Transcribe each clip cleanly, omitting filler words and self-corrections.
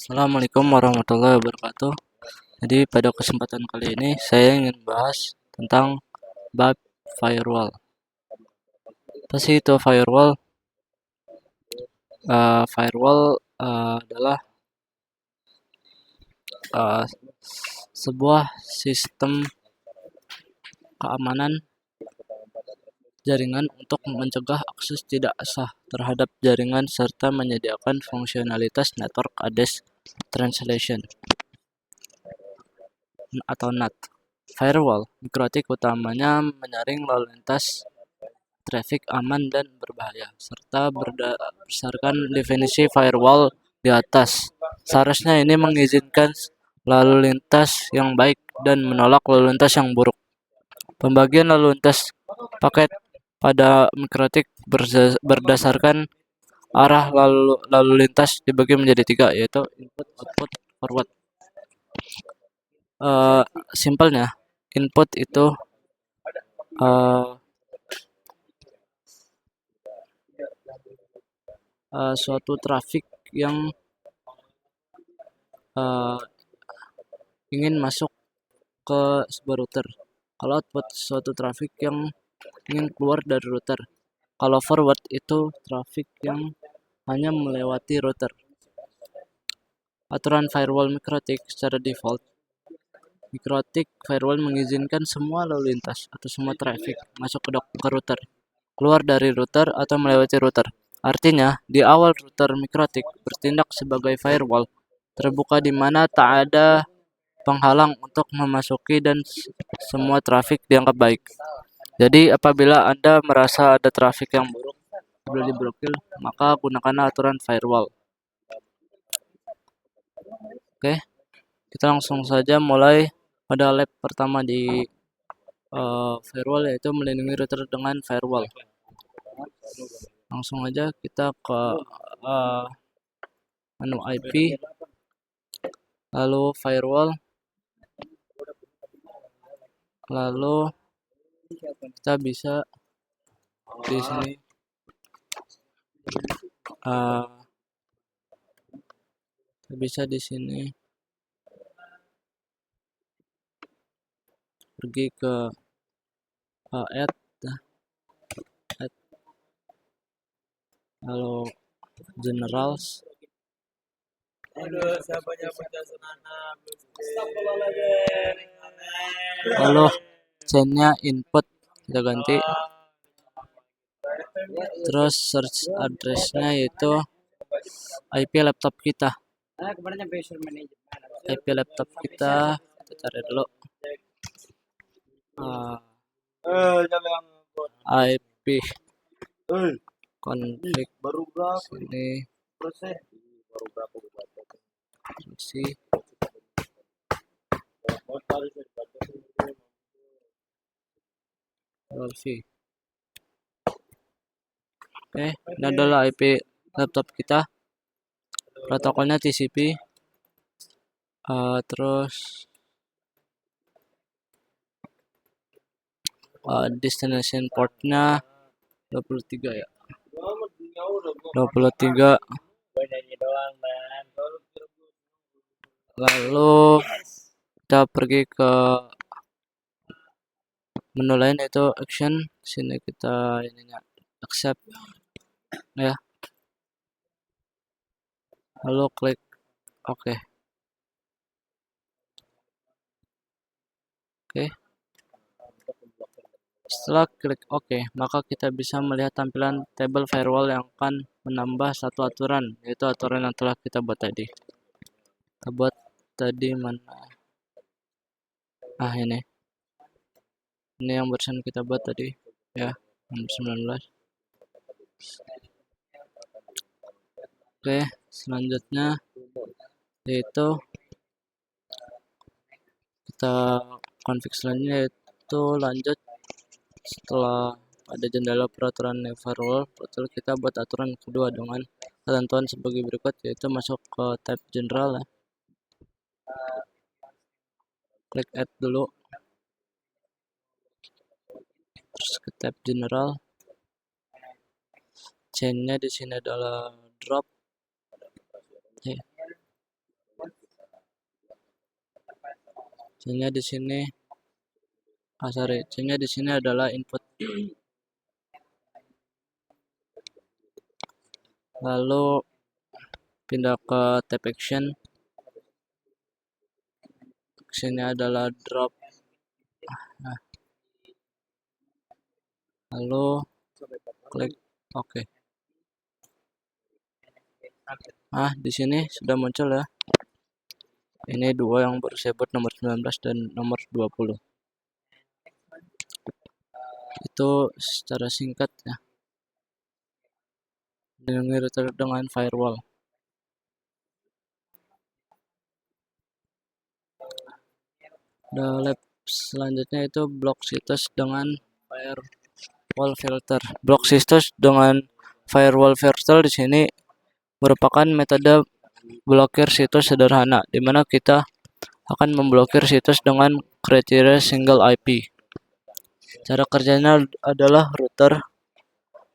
Assalamualaikum warahmatullahi wabarakatuh. Jadi pada kesempatan kali ini saya ingin bahas tentang bab firewall. Apa sih itu firewall? Firewall adalah uh, sebuah sistem keamanan jaringan untuk mencegah akses tidak sah terhadap jaringan serta menyediakan fungsionalitas network address translation atau NAT. Firewall mikrotik utamanya menyaring lalu lintas traffic aman dan berbahaya, serta berdasarkan definisi firewall di atas. Seharusnya ini mengizinkan lalu lintas yang baik dan menolak lalu lintas yang buruk. Pembagian lalu lintas paket pada mikrotik berdasarkan arah lalu lintas dibagi menjadi tiga, yaitu input, output, forward. Simpelnya, input itu suatu traffic yang ingin masuk ke sebuah router. Kalau output suatu traffic yang ingin keluar dari router. Kalau forward itu traffic yang hanya melewati router. Aturan firewall mikrotik secara default, mikrotik firewall mengizinkan semua lalu lintas atau semua traffic masuk ke router, keluar dari router atau melewati router. Artinya, di awal router mikrotik bertindak sebagai firewall terbuka di mana tak ada penghalang untuk memasuki dan semua traffic dianggap baik. Jadi apabila Anda merasa ada traffic yang buruk boleh diblokir, maka gunakan aturan firewall. Oke, kita langsung saja mulai pada lab pertama di firewall, yaitu melindungi router dengan firewall. Langsung aja kita ke menu IP, lalu firewall, lalu kita bisa di sini pergi ke add, lalu generals, lalu chainnya input kita ganti, terus search addressnya yaitu IP laptop kita. IP laptop kita cari dulu. IP konflik sini sih. Oke, ini adalah IP laptop kita. Protokolnya TCP. Terus destination portnya 23 ya. 23. Lalu kita pergi ke menu lain yaitu action. Sini kita ininya accept ya. Lalu klik oke. Setelah klik OK, maka kita bisa melihat tampilan tabel firewall yang akan menambah satu aturan, yaitu aturan yang telah kita buat tadi. Kita buat tadi mana? Ini. Ini yang barusan kita buat tadi, ya, nomor 19. Oke, selanjutnya yaitu kita config selanjutnya yaitu lanjut. Setelah ada jendela peraturan firewall, kita buat aturan kedua dengan ketentuan sebagai berikut, yaitu masuk ke tab general ya. Klik add dulu, terus ke tab general. Chainnya di sini adalah drop. C-nya di sini, C-nya di sini adalah input. Lalu pindah ke tab action. Actionnya adalah drop. Nah, lalu klik OK. Di sini sudah muncul ya. Ini dua yang baru saya buat, nomor 19 dan nomor 20. Itu secara singkat ya. Dengan router dengan firewall. Lab selanjutnya itu blok situs dengan firewall filter. Blok situs dengan firewall filter di sini merupakan metode blokir situs sederhana, di mana kita akan memblokir situs dengan kriteria single IP. Cara kerjanya adalah router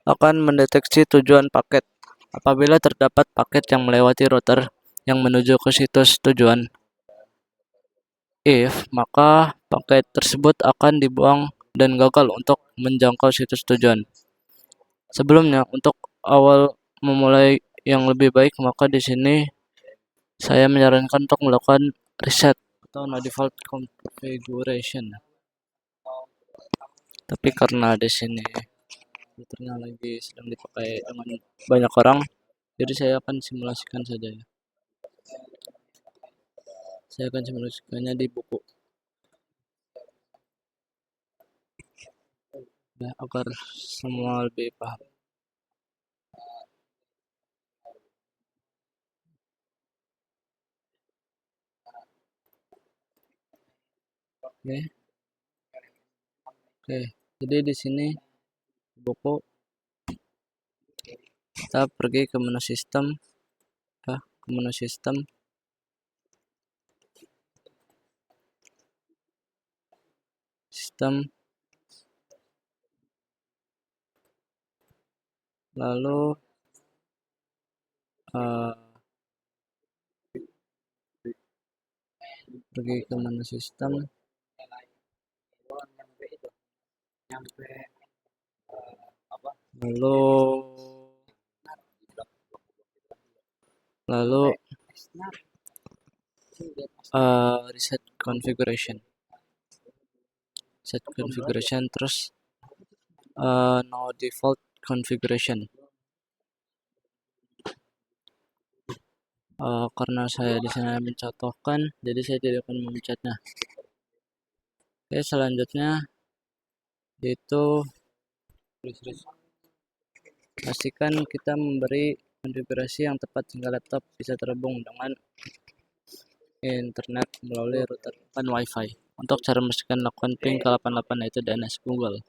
akan mendeteksi tujuan paket. Apabila terdapat paket yang melewati router yang menuju ke situs tujuan, maka paket tersebut akan dibuang dan gagal untuk menjangkau situs tujuan. Sebelumnya, untuk awal memulai yang lebih baik, maka di sini saya menyarankan untuk melakukan reset atau no default configuration. Tapi karena di sini routernya lagi sedang dipakai dengan banyak orang, jadi saya akan simulasikan saja ya. Saya akan simulasikannya di buku ya, agar semua lebih paham. Oke, jadi di sini buku kita pergi ke menu sistem ya, ke menu sistem. Lalu pergi ke menu sistem, lalu reset configuration, terus no default configuration. Karena saya di sini mencontohkan, jadi saya tidak akan memencetnya. Oke, selanjutnya itu pastikan kita memberi konfigurasi yang tepat sehingga laptop bisa terhubung dengan internet melalui router dan wifi. Untuk cara memastikan lakukan ping ke 88 yaitu DNS Google.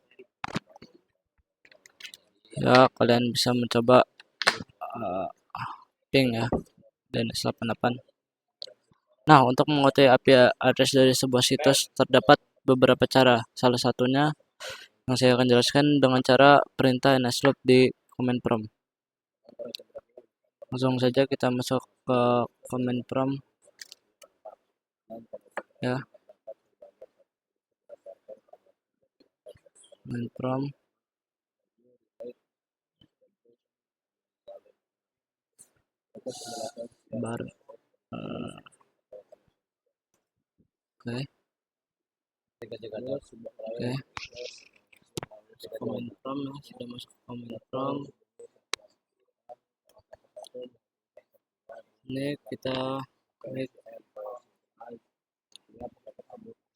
Ya, kalian bisa mencoba ping ya, DNS 88. Nah, untuk mengetahui IP address dari sebuah situs terdapat beberapa cara. Salah satunya yang saya akan jelaskan dengan cara perintah nslookup di command prompt. Langsung saja kita masuk ke command prompt ya. Command prompt bar oke. Command prompt ya, sudah masuk ke command prompt. Ini kita klik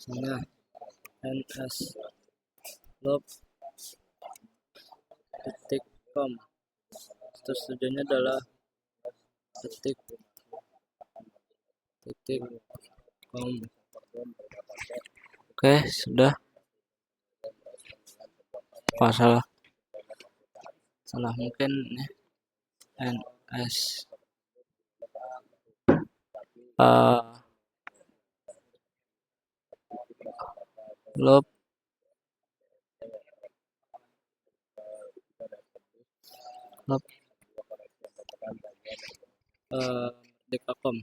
sana nslookup.com. Terus tujuannya adalah .com. Oke, sudah. Salah mungkin ns loop merdeka.com.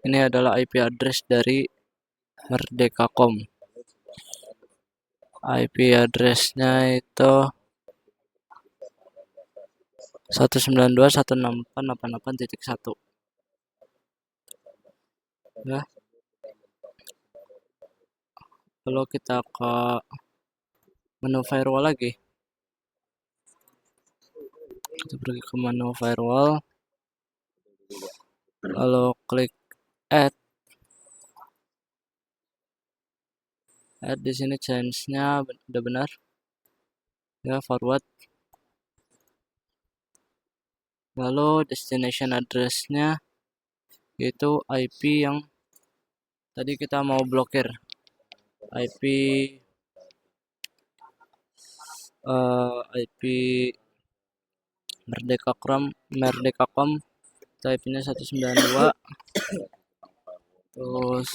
Ini adalah IP address dari Merdeka.com. IP addressnya itu 192.168.88.1. Ya, kalau kita ke menu firewall lagi, kita pergi ke menu firewall, lalu klik add. Di sini change-nya udah benar. Ya, forward. Lalu destination address-nya itu IP yang tadi kita mau blokir. IP Merdeka.com, IP-nya 192, terus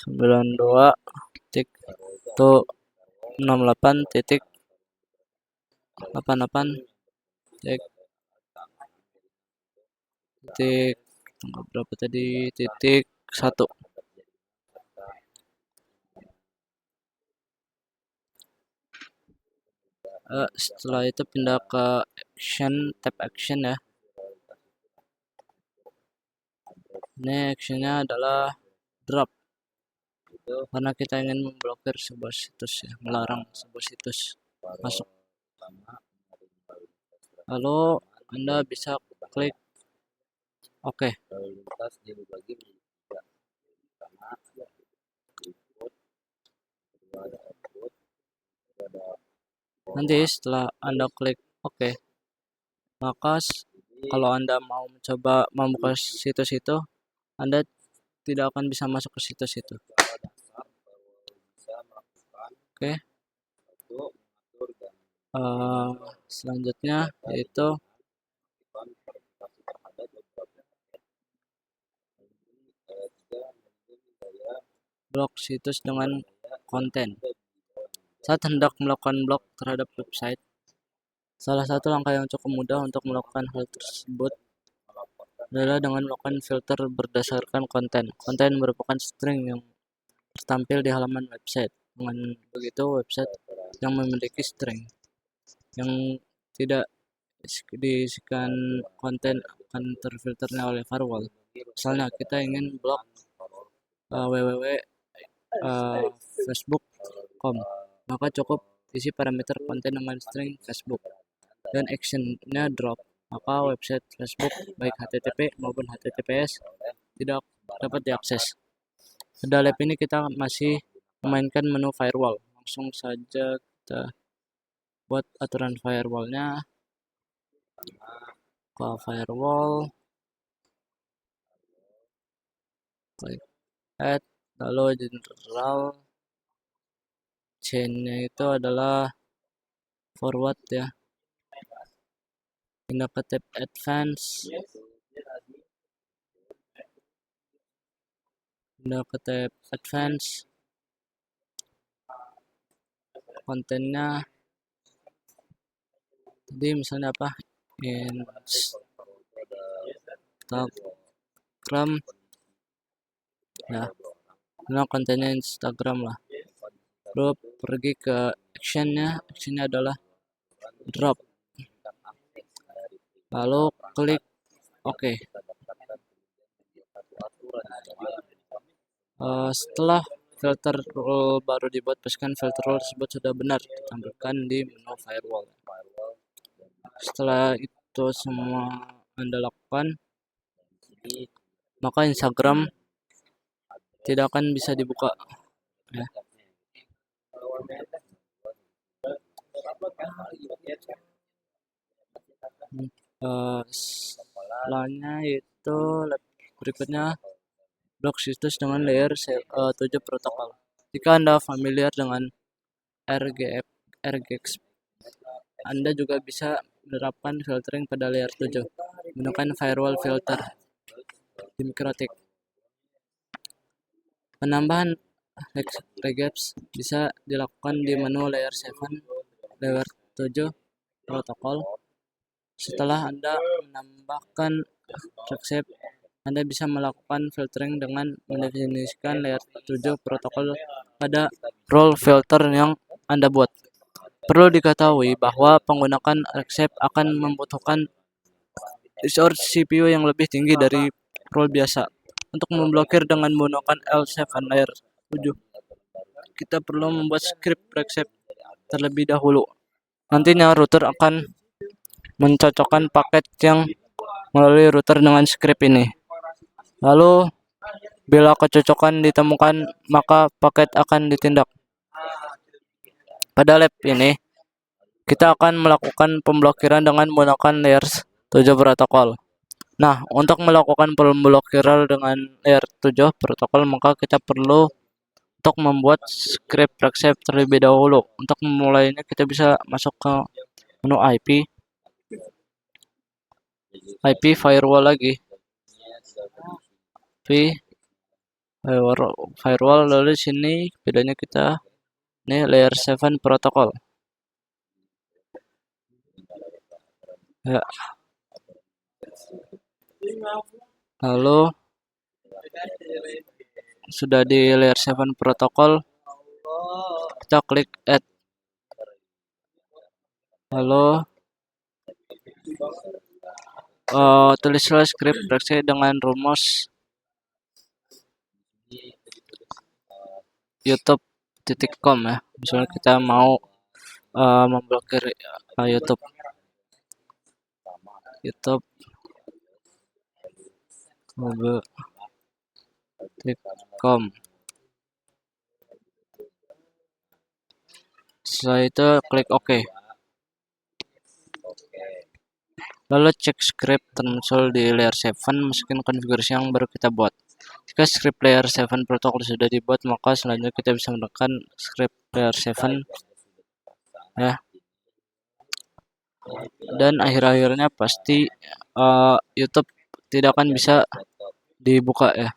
92.68.88 titik berapa tadi, titik 1. Setelah itu pindah ke action, tab action ya. Ini actionnya adalah drop, karena kita ingin memblokir sebuah situs ya, melarang sebuah situs masuk. Lalu Anda bisa klik OK. Nanti setelah Anda klik OK, maka kalau Anda mau mencoba membuka situs itu, Anda tidak akan bisa masuk ke situs itu. Oke. Selanjutnya yaitu blok situs dengan konten. Saat hendak melakukan blok terhadap website, salah satu langkah yang cukup mudah untuk melakukan hal tersebut adalah dengan melakukan filter berdasarkan konten. Konten merupakan string yang tertampil di halaman website. Dengan begitu, website yang memiliki string yang tidak diisikan konten akan terfilternya oleh firewall. Misalnya kita ingin blok www.facebook.com, maka cukup isi parameter konten dengan string Facebook dan actionnya drop, maka website Facebook baik HTTP maupun HTTPS tidak dapat diakses. Pada lab ini kita masih memainkan menu firewall. Langsung saja kita buat aturan firewallnya. Ke firewall, klik add, lalu general, chain-nya itu adalah forward ya. Pindah ke tab advance, kontennya tadi misalnya apa, Instagram ya, nah kontennya Instagram lah. Lalu pergi ke actionnya adalah drop, lalu klik OK. Setelah filter rule baru dibuat, pastikan filter rule tersebut sudah benar ditampilkan di menu firewall. Setelah itu semua Anda lakukan, maka Instagram tidak akan bisa dibuka ya. Setelahnya itu berikutnya blok situs dengan layer 7 protokol. Jika Anda familiar dengan RGX, Anda juga bisa menerapkan filtering pada layer 7 menggunakan firewall filter di MikroTik. Penambahan regex bisa dilakukan di menu layer 7 protokol. Setelah Anda menambahkan regex Anda bisa melakukan filtering dengan mendefinisikan layer 7 protokol pada role filter yang Anda buat. Perlu diketahui bahwa penggunaan Accept akan membutuhkan resource CPU yang lebih tinggi dari role biasa. Untuk memblokir dengan menggunakan L7 layer 7, kita perlu membuat script Accept terlebih dahulu. Nantinya router akan mencocokkan paket yang melalui router dengan script ini. Lalu, bila kecocokan ditemukan, maka paket akan ditindak. Pada lab ini, kita akan melakukan pemblokiran dengan menggunakan layers 7 protokol. Nah, untuk melakukan pemblokiran dengan layer 7 protokol, maka kita perlu untuk membuat script Accept terlebih dahulu. Untuk memulainya, kita bisa masuk ke menu IP firewall lagi. IP firewall, lalu di sini bedanya kita ini layer 7 protokol. Ya. Lalu sudah di layer 7 protokol, kita klik add. Lalu tulislah script Accept dengan rumus youtube.com ya. Misalnya kita mau memblokir youtube.com. Setelah itu klik OK. Lalu cek script termuncul di layer 7, masukin konfigurasi yang baru kita buat. Jika script layer 7 protokol sudah dibuat, maka selanjutnya kita bisa menekan script layer 7 ya. Dan akhir-akhirnya pasti YouTube tidak akan bisa dibuka ya.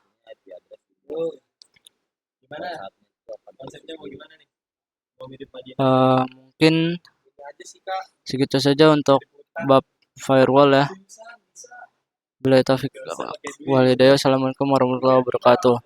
Mungkin segitu saja untuk bab firewall ya. Bila taufiq walhidayah. Assalamualaikum warahmatullahi wabarakatuh.